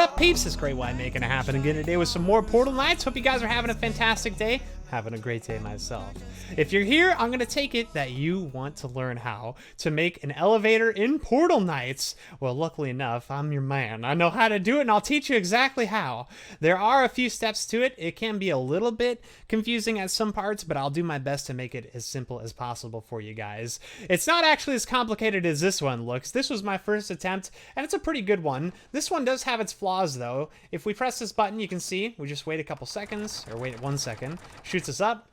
up, peeps? It's Great White making it happen again today with some more Portal Nights. Hope you guys are having a fantastic day. Having a great day myself. If you're here, I'm going to take it that you want to learn how to make an elevator in Portal Nights. Well, luckily enough, I'm your man. I know how to do it, and I'll teach you exactly how. There are a few steps to it. It can be a little bit confusing at some parts, but I'll do my best to make it as simple as possible for you guys. It's not actually as complicated as this one looks. This was my first attempt, and it's a pretty good one. This one does have its flaws, though. If we press this button, you can see we just wait a couple seconds, or wait 1 second. Shoots us up.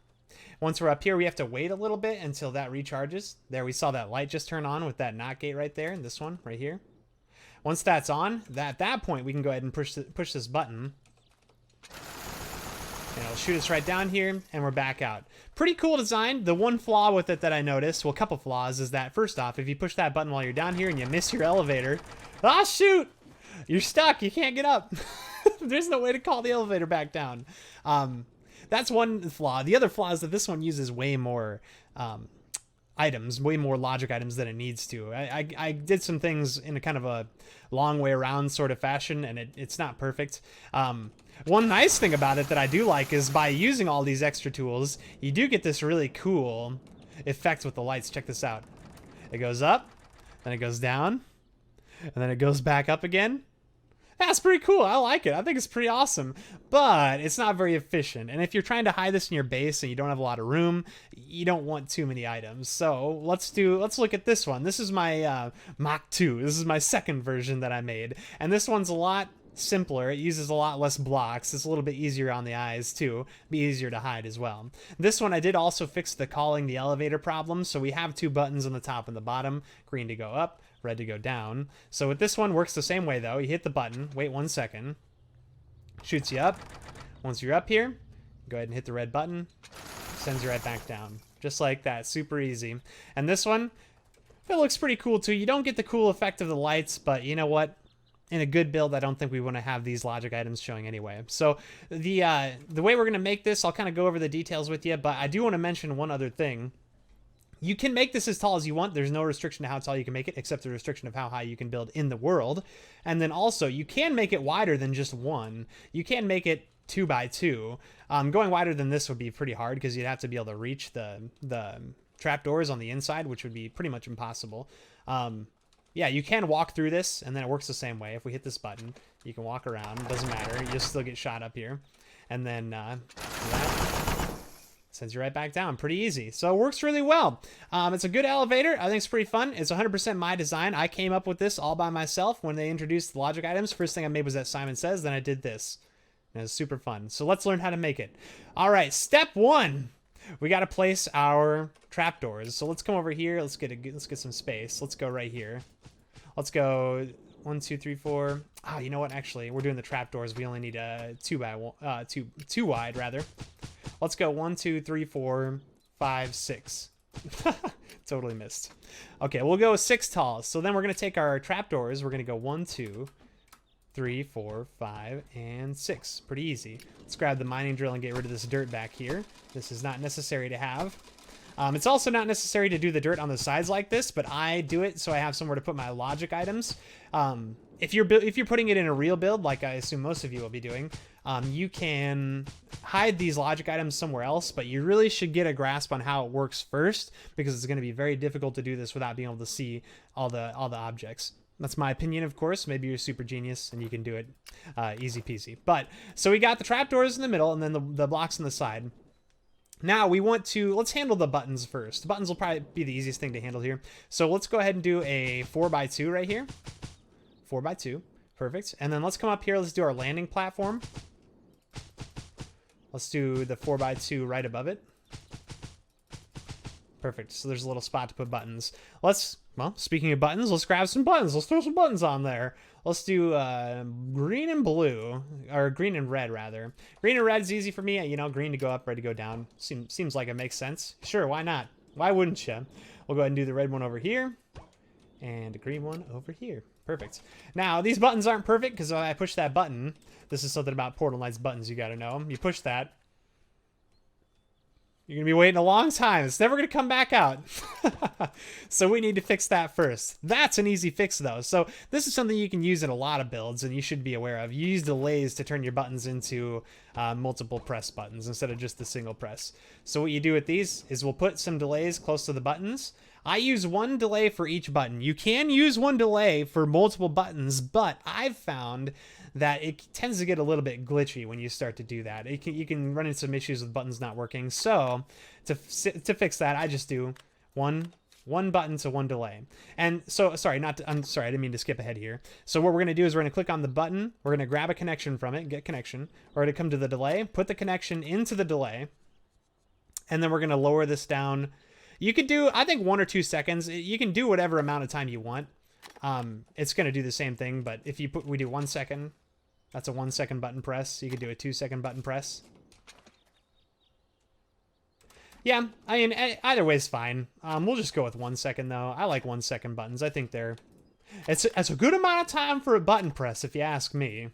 Once we're up here, we have to wait a little bit until that recharges. There, we saw that light just turn on with that NOT gate right there, and this one right here. Once that's on, at that point, we can go ahead and push this button. And it'll shoot us right down here, and we're back out. Pretty cool design. The one flaw with it that I noticed, well, a couple flaws, is that, first off, if you push that button while you're down here and you miss your elevator, ah, shoot! You're stuck. You can't get up. There's no way to call the elevator back down. That's one flaw. The other flaw is that this one uses way more items, way more logic items than it needs to. I did some things in a kind of a long way around sort of fashion, and it's not perfect. One nice thing about it that I do like is by using all these extra tools, you do get this really cool effect with the lights. Check this out. It goes up, then it goes down, and then it goes back up again. That's pretty cool. I like it. I think it's pretty awesome, but it's not very efficient. And if you're trying to hide this in your base and you don't have a lot of room, you don't want too many items. So let's look at this one. This is my Mach 2. This is my second version that I made. And this one's a lot simpler. It uses a lot less blocks. It's a little bit easier on the eyes too. Be easier to hide as well. This one I did also fix the calling the elevator problem. So we have two buttons on the top and the bottom, green to go up, red to go down. So with this one, works the same way though. You hit the button, wait 1 second, shoots you up. Once you're up here, go ahead and hit the red button, sends you right back down. Just like that, super easy. And this one, it looks pretty cool too. You don't get the cool effect of the lights, but you know what? In a good build, I don't think we want to have these logic items showing anyway. So the way we're going to make this, I'll kind of go over the details with you, but I do want to mention one other thing. You can make this as tall as you want. There's no restriction to how tall you can make it, except the restriction of how high you can build in the world. And then also, you can make it wider than just one. You can make it 2 by 2. Going wider than this would be pretty hard because you'd have to be able to reach the trapdoors on the inside, which would be pretty much impossible. Yeah, you can walk through this, and then it works the same way. If we hit this button, you can walk around. It doesn't matter. You'll still get shot up here. And then that sends you right back down. Pretty easy. So it works really well. It's a good elevator. I think it's pretty fun. It's 100% my design. I came up with this all by myself when they introduced the logic items. First thing I made was that Simon Says. Then I did this. And it was super fun. So let's learn how to make it. All right, step 1. We got to place our trapdoors. So let's come over here. Let's get some space. Let's go right here. Let's go 1, 2, 3, 4. Oh, you know what? Actually, we're doing the trapdoors. We only need a 2 wide rather. Let's go 1, 2, 3, 4, 5, 6. Totally missed. Okay, we'll go 6 tall. So then we're gonna take our trapdoors. We're gonna go 1, 2, 3, 4, 5, and 6. Pretty easy. Let's grab the mining drill and get rid of this dirt back here. This is not necessary to have. It's also not necessary to do the dirt on the sides like this, but I do it so I have somewhere to put my logic items. If you're putting it in a real build, like I assume most of you will be doing, you can hide these logic items somewhere else, but you really should get a grasp on how it works first, because it's going to be very difficult to do this without being able to see all the objects. That's my opinion, of course. Maybe you're a super genius and you can do it easy peasy. But so we got the trapdoors in the middle and then the blocks on the side. Now we want to, let's handle the buttons first. The buttons will probably be the easiest thing to handle here. So let's go ahead and do a 4 by 2 right here. 4 by 2, perfect. And then let's come up here, let's do our landing platform. Let's do the 4 by 2 right above it. Perfect, so there's a little spot to put buttons. Well, speaking of buttons, let's grab some buttons. Let's throw some buttons on there. Let's do green and blue, or green and red rather. Green and red is easy for me. You know, green to go up, red to go down. Seems like it makes sense. Sure, why not? Why wouldn't you? We'll go ahead and do the red one over here, and the green one over here. Perfect. Now, these buttons aren't perfect because when I push that button, this is something about Portal Knights buttons you gotta know. You push that, You're going to be waiting a long time. It's never going to come back out. So we need to fix that first. That's an easy fix, though. So this is something you can use in a lot of builds, and you should be aware of. You use delays to turn your buttons into multiple press buttons instead of just the single press. So what you do with these is we'll put some delays close to the buttons. I use one delay for each button. You can use one delay for multiple buttons, but I've found that it tends to get a little bit glitchy when you start to do that. You can run into some issues with buttons not working. So to fix that, I just do one button to one delay. And so, I'm sorry, I didn't mean to skip ahead here. So what we're going to do is we're going to click on the button. We're going to grab a connection from it, get connection. We're going to come to the delay, put the connection into the delay, and then we're going to lower this down. You could do, I think, 1 or 2 seconds. You can do whatever amount of time you want. It's going to do the same thing, but if we do 1 second, that's a 1 second button press. You could do a 2 second button press. Yeah, I mean, either way is fine. We'll just go with 1 second, though. I like 1 second buttons. I think it's a good amount of time for a button press, if you ask me.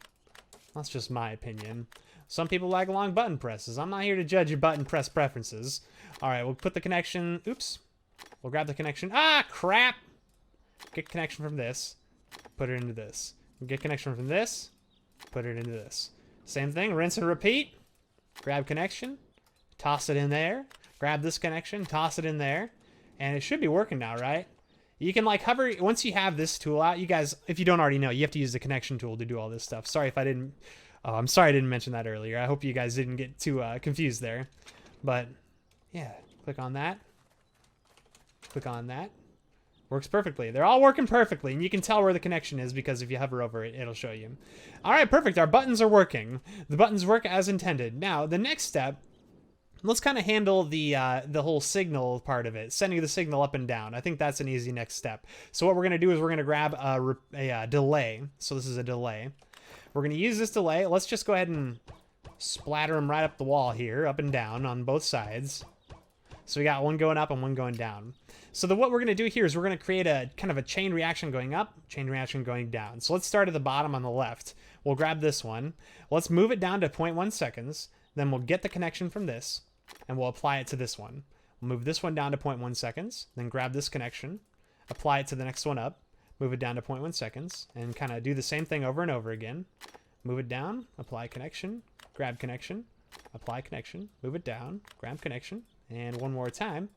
That's just my opinion. Some people like long button presses. I'm not here to judge your button press preferences. All right, we'll put the connection. Oops. We'll grab the connection. Ah, crap. Get connection from this. Put it into this. Get connection from this. Put it into this. Same thing. Rinse and repeat. Grab connection. Toss it in there. Grab this connection. Toss it in there. And it should be working now, right? You can like hover. Once you have this tool out, you guys, if you don't already know, you have to use the connection tool to do all this stuff. Sorry if I didn't. Oh, I'm sorry I didn't mention that earlier. I hope you guys didn't get too confused there. But yeah, click on that. Click on that. Works perfectly. They're all working perfectly, and you can tell where the connection is because if you hover over it, it'll show you. All right, perfect. Our buttons are working. The buttons work as intended. Now, the next step, let's kind of handle the whole signal part of it, sending the signal up and down. I think that's an easy next step. So what we're going to do is we're going to grab a delay. So this is a delay. We're going to use this delay. Let's just go ahead and splatter them right up the wall here, up and down on both sides. So we got one going up and one going down. So what we're going to do here is we're going to create a kind of a chain reaction going up, chain reaction going down. So let's start at the bottom on the left. We'll grab this one. Let's move it down to 0.1 seconds. Then we'll get the connection from this, and we'll apply it to this one. We'll move this one down to 0.1 seconds, then grab this connection, apply it to the next one up, move it down to 0.1 seconds, and kind of do the same thing over and over again. Move it down, apply connection, grab connection, apply connection, move it down, grab connection, and one more time.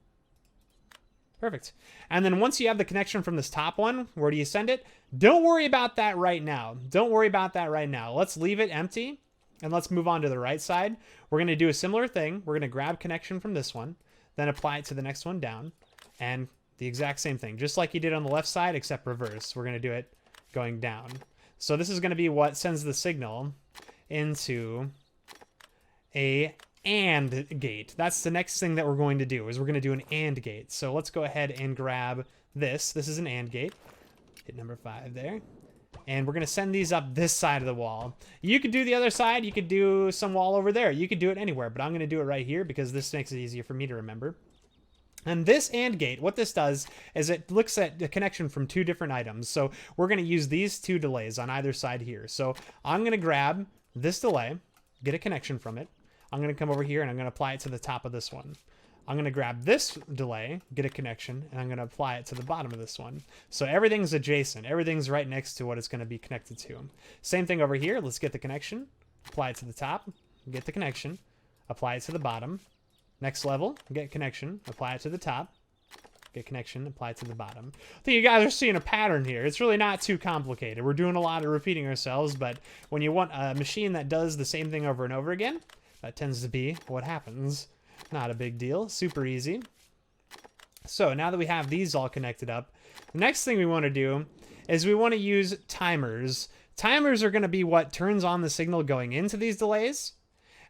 Perfect. And then once you have the connection from this top one, where do you send it? Don't worry about that right now. Don't worry about that right now. Let's leave it empty, and let's move on to the right side. We're going to do a similar thing. We're going to grab connection from this one, then apply it to the next one down, and the exact same thing, just like you did on the left side, except reverse. We're going to do it going down. So this is going to be what sends the signal into a AND gate. That's the next thing that we're going to do, is we're going to do an AND gate. So let's go ahead and grab this. This is an AND gate. Hit number 5 there. And we're going to send these up this side of the wall. You could do the other side. You could do some wall over there. You could do it anywhere, but I'm going to do it right here because this makes it easier for me to remember. And this AND gate, what this does is it looks at the connection from 2 different items. So we're going to use these 2 delays on either side here. So I'm going to grab this delay, get a connection from it. I'm going to come over here and I'm going to apply it to the top of this one. I'm going to grab this delay, get a connection, and I'm going to apply it to the bottom of this one. So everything's adjacent. Everything's right next to what it's going to be connected to. Same thing over here. Let's get the connection, apply it to the top, get the connection, apply it to the bottom. Next level, get connection, apply it to the top, get connection, apply it to the bottom. I think you guys are seeing a pattern here. It's really not too complicated. We're doing a lot of repeating ourselves, but when you want a machine that does the same thing over and over again, that tends to be what happens. Not a big deal, super easy. So now that we have these all connected up, the next thing we want to do is we want to use timers. Timers are going to be what turns on the signal going into these delays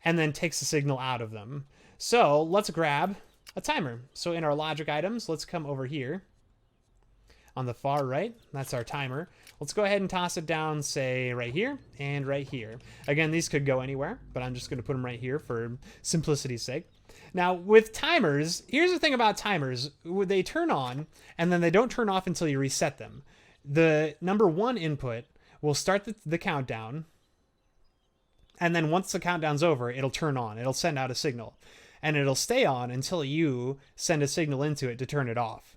and then takes the signal out of them. So let's grab a timer. So in our logic items, let's come over here on the far right. That's our timer. Let's go ahead and toss it down, say right here and right here. Again, these could go anywhere, but I'm just going to put them right here for simplicity's sake. Now with timers, here's the thing about timers. They turn on and then they don't turn off until you reset them. The number 1 input will start the countdown. And then once the countdown's over, it'll turn on. It'll send out a signal. and it'll stay on until you send a signal into it to turn it off.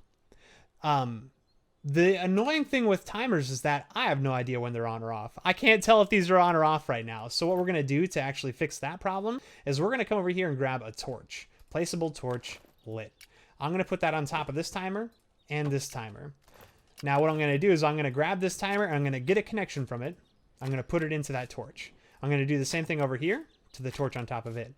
The annoying thing with timers is that I have no idea when they're on or off. I can't tell if these are on or off right now. So what we're going to do to actually fix that problem is we're going to come over here and grab a torch. Placeable torch lit. I'm going to put that on top of this timer and this timer. Now what I'm going to do is I'm going to grab this timer and I'm going to get a connection from it. I'm going to put it into that torch. I'm going to do the same thing over here to the torch on top of it.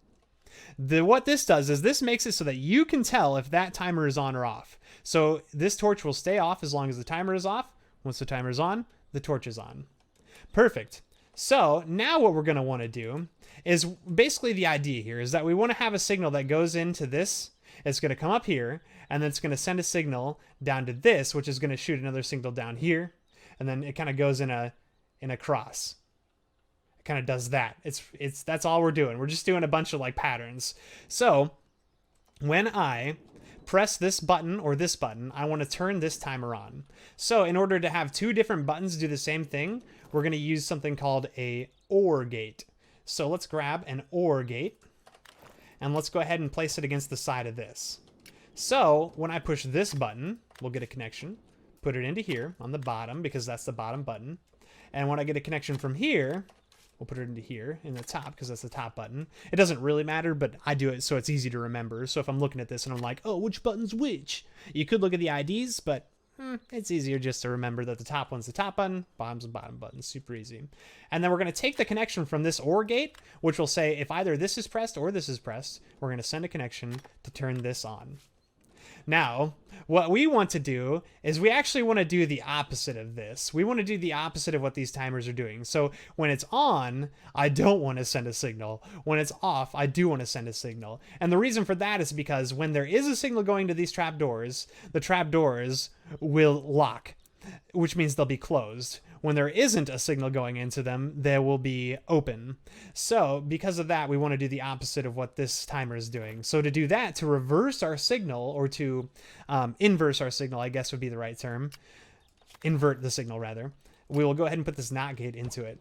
What this does is this makes it so that you can tell if that timer is on or off. So this torch will stay off as long as the timer is off. Once the timer is on, the torch is on. Perfect. So now what we're going to want to do is basically the idea here is that we want to have a signal that goes into this. It's going to come up here and then it's going to send a signal down to this, which is going to shoot another signal down here. And then it kind of goes in a cross. Kind of does that. That's all we're doing. We're just doing a bunch of like patterns. So when I press this button or this button, I want to turn this timer on. So in order to have two different buttons do the same thing, we're going to use something called a OR gate. So let's grab an OR gate and let's go ahead and place it against the side of this. So when I push this button, we'll get a connection, put it into here on the bottom because that's the bottom button. And when I get a connection from here, we'll put it into here in the top because that's the top button. It doesn't really matter, but I do it so it's easy to remember. So if I'm looking at this and I'm like, oh, which button's which? You could look at the IDs, but it's easier just to remember that the top one's the top button, bottom's the bottom button. Super easy. And then we're going to take the connection from this OR gate, which will say if either this is pressed or this is pressed, we're going to send a connection to turn this on. Now, what we want to do is we actually want to do the opposite of this. We want to do the opposite of what these timers are doing. So when it's on, I don't want to send a signal. When it's off, I do want to send a signal. And the reason for that is because when there is a signal going to these trapdoors, the trapdoors will lock, which means they'll be closed. When there isn't a signal going into them, they will be open. So because of that, we want to do the opposite of what this timer is doing. So to do that, to reverse our signal, or to inverse our signal, I guess would be the right term. Invert the signal, rather. We will go ahead and put this NOT gate into it.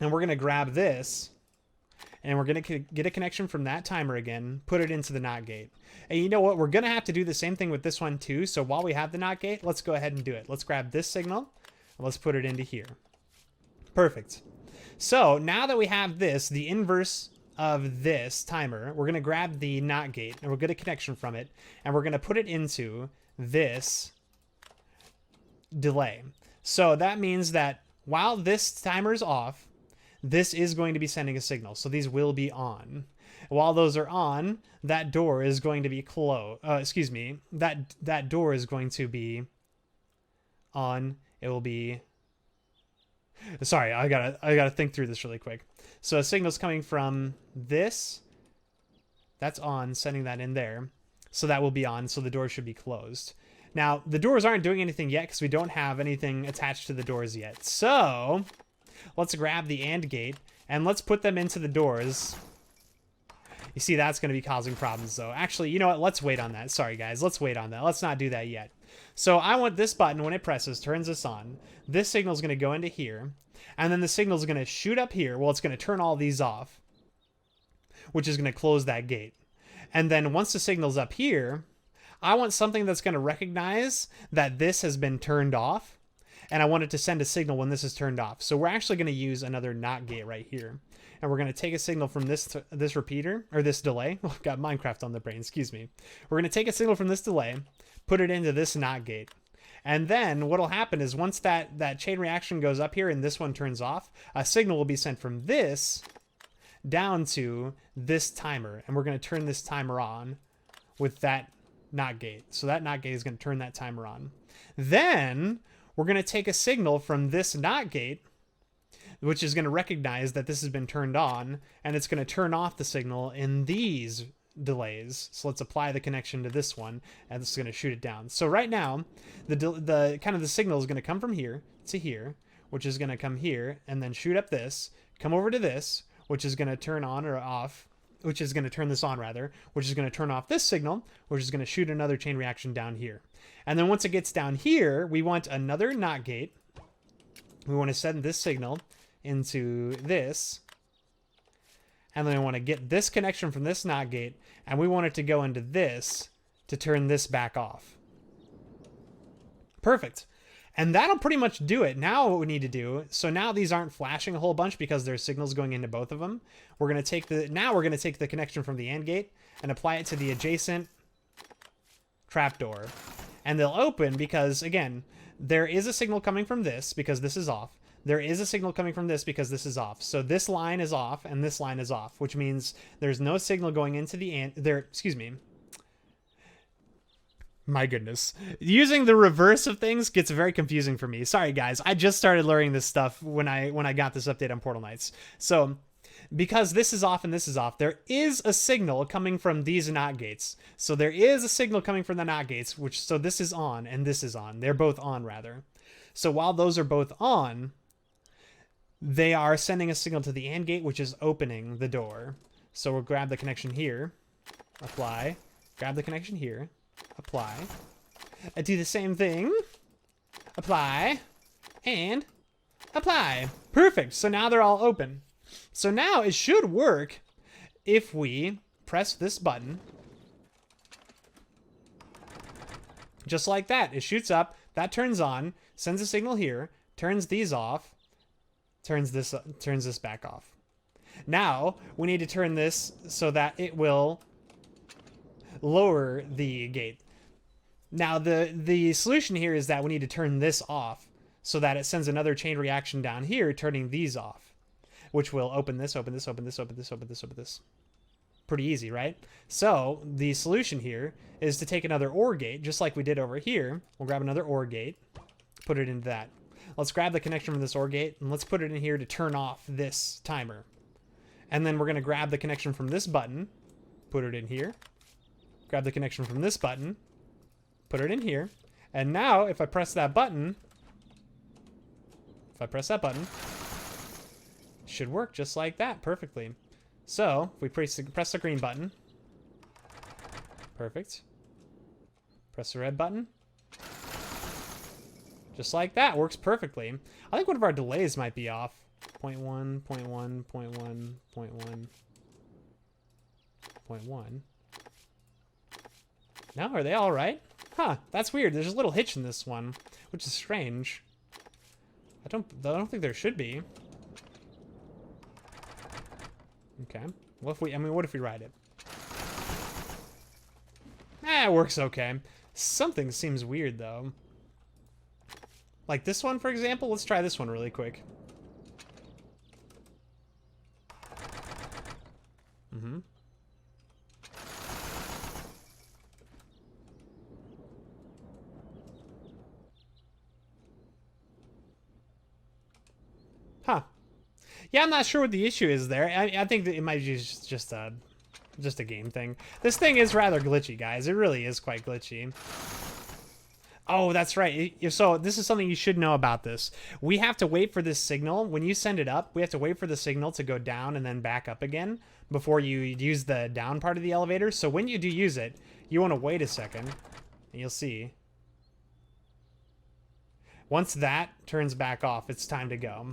And we're going to grab this, and we're going to get a connection from that timer again, put it into the NOT gate. And you know what? We're going to have to do the same thing with this one too. So while we have the NOT gate, let's go ahead and do it. Let's grab this signal. Let's put it into here. Perfect. So now that we have this, the inverse of this timer, we're going to grab the NOT gate and we'll get a connection from it. And we're going to put it into this delay. So that means that while this timer is off, this is going to be sending a signal. So these will be on. While those are on, that door is going to be closed. That door is going to be on. It will be, sorry, I gotta think through this really quick. So a signal's coming from this, that's on, sending that in there. So that will be on, so the door should be closed. Now, the doors aren't doing anything yet because we don't have anything attached to the doors yet. So let's grab the AND gate and let's put them into the doors. You see, that's going to be causing problems though. Actually, you know what? Let's wait on that. Sorry guys, let's wait on that. Let's not do that yet. So I want this button, when it presses, turns this on. This signal is going to go into here. And then the signal is going to shoot up here. Well, it's going to turn all these off, which is going to close that gate. And then once the signal's up here, I want something that's going to recognize that this has been turned off. And I want it to send a signal when this is turned off. So we're actually going to use another NOT gate right here. And we're going to take a signal from this repeater, or this delay. Oh, got Minecraft on the brain, excuse me. We're going to take a signal from this delay, put it into this NOT gate. And then what'll happen is once that chain reaction goes up here and this one turns off, a signal will be sent from this down to this timer. And we're going to turn this timer on with that NOT gate. So that NOT gate is going to turn that timer on. Then we're going to take a signal from this NOT gate, which is going to recognize that this has been turned on, and it's going to turn off the signal in these delays. So let's apply the connection to this one, and this is going to shoot it down. So right now, the kind of the signal is going to come from here to here, which is going to come here and then shoot up this, come over to this, which is going to turn on or off, which is going to turn this on rather, which is going to turn off this signal, which is going to shoot another chain reaction down here. And then once it gets down here, we want another NOT gate. We want to send this signal into this. And then we want to get this connection from this NOT gate, and we want it to go into this to turn this back off. Perfect. And that'll pretty much do it. Now what we need to do, so now these aren't flashing a whole bunch because there's signals going into both of them. We're going to take the connection from the AND gate and apply it to the adjacent trapdoor. And they'll open because, again, there is a signal coming from this because this is off. There is a signal coming from this because this is off. So this line is off and this line is off, which means there's no signal going into the AND there, excuse me. My goodness. Using the reverse of things gets very confusing for me. Sorry guys, I just started learning this stuff when I got this update on Portal Knights. So because this is off and this is off, there is a signal coming from these NOT gates. So there is a signal coming from the NOT gates, so this is on and this is on. They're both on rather. So while those are both on, they are sending a signal to the AND gate, which is opening the door. So we'll grab the connection here, apply, grab the connection here, apply, do the same thing, apply, and apply. Perfect. So now they're all open. So now it should work if we press this button. Just like that. It shoots up, that turns on, sends a signal here, turns these off, turns this back off. Now we need to turn this so that it will lower the gate. Now the solution here is that we need to turn this off so that it sends another chain reaction down here, turning these off, which will open this, open this, open this, open this, open this, open this. Pretty easy, right? So the solution here is to take another OR gate, just like we did over here. We'll grab another OR gate, put it into that. Let's grab the connection from this OR gate and let's put it in here to turn off this timer. And then we're going to grab the connection from this button, put it in here. Grab the connection from this button, put it in here. And now if I press that button, it should work just like that perfectly. So if we press the green button, perfect. Press the red button. Just like that, works perfectly. I think one of our delays might be off. 0.1, 0.1, 0.1, 0.1, 0.1. No, are they all right? Huh, that's weird. There's a little hitch in this one, which is strange. I don't think there should be. Okay. What if we ride it? It works okay. Something seems weird though. Like this one, for example. Let's try this one really quick. Huh. Yeah, I'm not sure what the issue is there. I think that it might be just a game thing. This thing is rather glitchy, guys. It really is quite glitchy. Oh, that's right. So this is something you should know about this. We have to wait for this signal. When you send it up, we have to wait for the signal to go down and then back up again before you use the down part of the elevator. So when you do use it, you want to wait a second, and you'll see. Once that turns back off, it's time to go.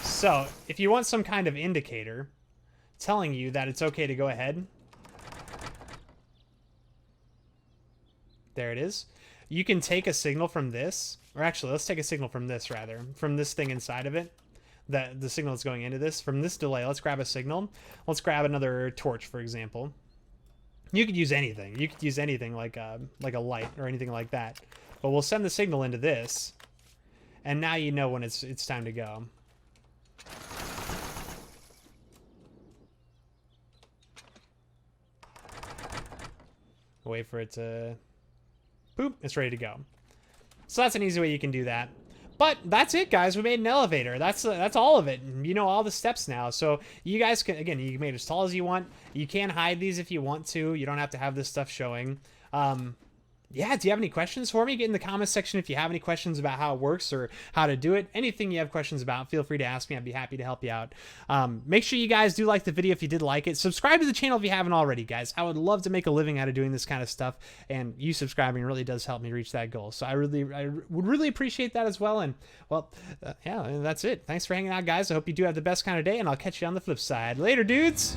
So if you want some kind of indicator telling you that it's okay to go ahead, there it is. You can take a signal from this, or actually let's take a signal from this rather, from this thing inside of it, the signal that's going into this. From this delay, let's grab a signal. Let's grab another torch, for example. You could use anything. You could use anything like a light or anything like that. But we'll send the signal into this, and now you know when it's time to go. Wait for it to... Boop, it's ready to go. So that's an easy way you can do that. But that's it, guys. We made an elevator. That's all of it. You know all the steps now. So you guys can, again, you can make it as tall as you want. You can hide these if you want to. You don't have to have this stuff showing. yeah, do you have any questions for me? Get in the comments section if you have any questions about how it works or how to do it. Anything you have questions about, feel free to ask me. I'd be happy to help you out. Make sure you guys do like the video if you did like it. Subscribe to the channel if you haven't already, guys. I would love to make a living out of doing this kind of stuff, and you subscribing really does help me reach that goal. So I would really appreciate that as well. And well, yeah, that's it. Thanks for hanging out, guys. I hope you do have the best kind of day, and I'll catch you on the flip side. Later, dudes.